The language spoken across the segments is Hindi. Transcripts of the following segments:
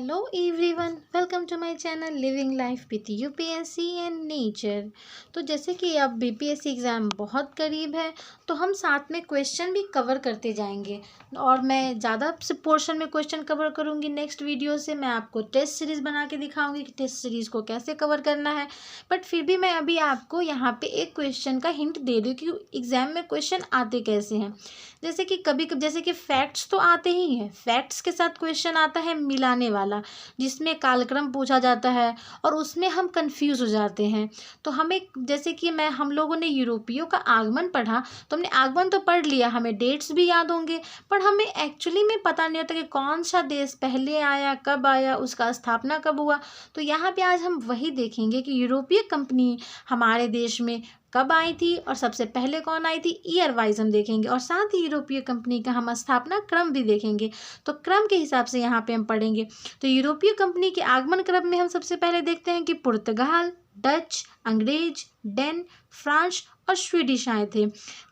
Hello everyone, welcome to my channel living life with UPSC and nature. तो जैसे कि अब बीपीएससी एग्ज़ाम बहुत करीब है, तो हम साथ में क्वेश्चन भी कवर करते जाएंगे। और मैं ज़्यादा से पोर्शन में क्वेश्चन कवर करूँगी। नेक्स्ट वीडियो से मैं आपको टेस्ट सीरीज़ बना के दिखाऊंगी कि टेस्ट सीरीज़ को कैसे कवर करना है। बट फिर भी मैं अभी आपको यहाँ पे एक क्वेश्चन का हिंट दे रही हूँ कि एग्ज़ाम में क्वेश्चन आते कैसे हैं। जैसे कि कभी कभी जैसे कि फैक्ट्स तो आते ही हैं, फैक्ट्स के साथ क्वेश्चन आता है मिलाने वाला, जिसमें कालक्रम पूछा जाता है और उसमें हम कंफ्यूज हो जाते हैं। तो हमें जैसे कि हम लोगों ने यूरोपियों का आगमन पढ़ा, तो हमने आगमन तो पढ़ लिया, हमें डेट्स भी याद होंगे, पर हमें एक्चुअली में पता नहीं होता कि कौन सा देश पहले आया, कब आया, उसका स्थापना कब हुआ। तो यहाँ पे आज हम वही देखेंगे कि यूरोपीय कंपनी हमारे देश में कब आई थी और सबसे पहले कौन आई थी, ईयर वाइज हम देखेंगे। और साथ ही यूरोपीय कंपनी का हम स्थापना क्रम भी देखेंगे। तो क्रम के हिसाब से यहाँ पे हम पढ़ेंगे। तो यूरोपीय कंपनी के आगमन क्रम में हम सबसे पहले देखते हैं कि पुर्तगाल, डच, अंग्रेज, डेन, फ्रांस और स्वीडिश आए थे।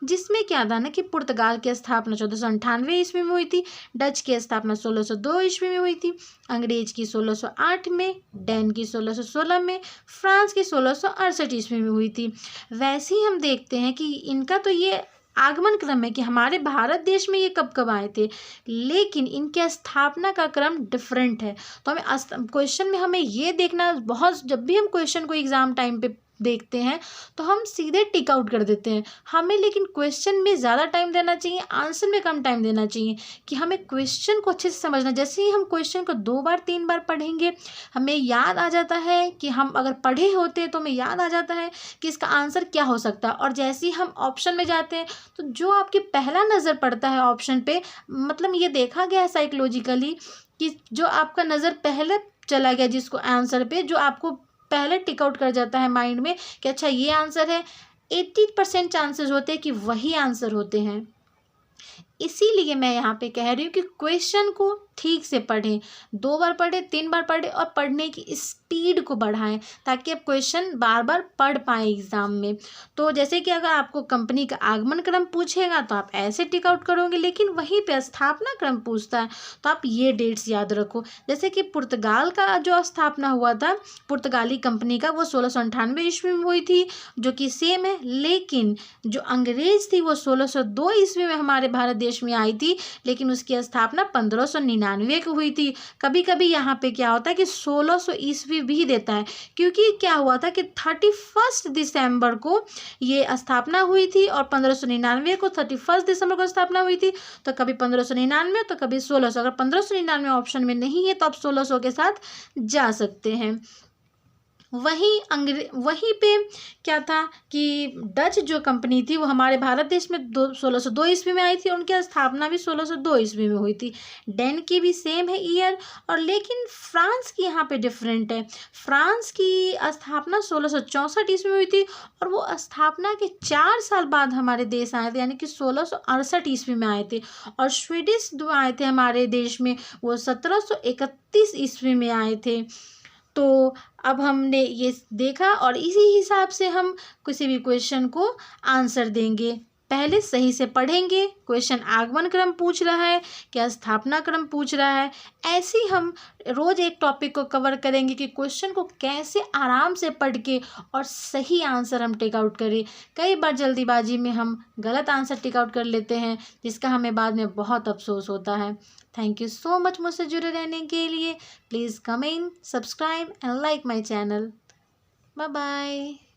जिसमें क्या था ना कि पुर्तगाल की स्थापना 1498 ईस्वी में हुई थी, डच की स्थापना 1602 ईस्वी में हुई थी, अंग्रेज की 1608 में, डेन की 1616 में, फ्रांस की 1668 ईस्वी में हुई थी। वैसे ही हम देखते हैं कि इनका तो ये आगमन क्रम है कि हमारे भारत देश में ये कब कब आए थे, लेकिन इनके स्थापना का क्रम डिफरेंट है। तो हमें क्वेश्चन में हमें ये देखना बहुत, जब भी हम क्वेश्चन को एग्जाम टाइम पे देखते हैं तो हम सीधे टिक आउट कर देते हैं। हमें लेकिन क्वेश्चन में ज़्यादा टाइम देना चाहिए, आंसर में कम टाइम देना चाहिए, कि हमें क्वेश्चन को अच्छे से समझना। जैसे ही हम क्वेश्चन को 2 बार 3 बार पढ़ेंगे, हमें याद आ जाता है कि हम अगर पढ़े होते तो हमें याद आ जाता है कि इसका आंसर क्या हो सकता है। और जैसे ही हम ऑप्शन में जाते हैं तो जो आपके पहला नज़र पड़ता है ऑप्शन पे, मतलब ये देखा गया है साइकोलॉजिकली कि जो आपका नज़र पहले चला गया जिसको आंसर पे, जो आपको पहले टिक आउट कर जाता है माइंड में कि अच्छा ये आंसर है, 80% चांसेस होते हैं कि वही आंसर होते हैं। इसीलिए मैं यहाँ पे कह रही हूँ कि क्वेश्चन को ठीक से पढ़ें, 2 बार पढ़ें, 3 बार पढ़ें और पढ़ने की स्पीड को बढ़ाएं, ताकि आप क्वेश्चन बार बार पढ़ पाएँ एग्ज़ाम में। तो जैसे कि अगर आपको कंपनी का आगमन क्रम पूछेगा तो आप ऐसे टिक आउट करोगे, लेकिन वहीं पे स्थापना क्रम पूछता है तो आप ये डेट्स याद रखो। जैसे कि पुर्तगाल का जो स्थापना हुआ था, पुर्तगाली कंपनी का, वो 1698 ईस्वी में हुई थी, जो कि सेम है। लेकिन जो अंग्रेज थी वो 1602 ईस्वी में हमारे भारत देश में आई थी, लेकिन उसकी स्थापना 1599 को हुई थी। कभी कभी यहाँ पे क्या होता है कि 1600 ईस्वी भी देता है, क्योंकि क्या हुआ था कि 31 दिसंबर को ये स्थापना हुई थी और 1599 को 31 दिसंबर को स्थापना हुई थी। तो कभी 1599 तो कभी 1600। अगर 1599 ऑप्शन में नहीं है तो आप 1600 के साथ जा सकते हैं। वहीं पे क्या था कि डच जो कंपनी थी वो हमारे भारत देश में 1602 ईस्वी में आई थी, उनकी स्थापना भी 1602 ईस्वी में हुई थी। डेन की भी सेम है ईयर, और लेकिन फ्रांस की यहाँ पे डिफरेंट है। फ्रांस की स्थापना 1664 ईस्वी में हुई थी और वो स्थापना के 4 साल बाद हमारे देश आए थे, यानी कि 1668 ईस्वी में आए थे। और स्वीडिश जो आए थे हमारे देश में वो 1731 ईस्वी में आए थे। तो अब हमने ये देखा और इसी हिसाब से हम किसी भी क्वेश्चन को आंसर देंगे। पहले सही से पढ़ेंगे, क्वेश्चन आगमन क्रम पूछ रहा है, क्या स्थापना क्रम पूछ रहा है, ऐसे ही हम रोज़ एक टॉपिक को कवर करेंगे कि क्वेश्चन को कैसे आराम से पढ़ के और सही आंसर हम टेक आउट करें। कई बार जल्दीबाजी में हम गलत आंसर टेक आउट कर लेते हैं, जिसका हमें बाद में बहुत अफसोस होता है। थैंक यू सो मच मुझसे जुड़े रहने के लिए। Please comment, subscribe and like my channel. Bye bye.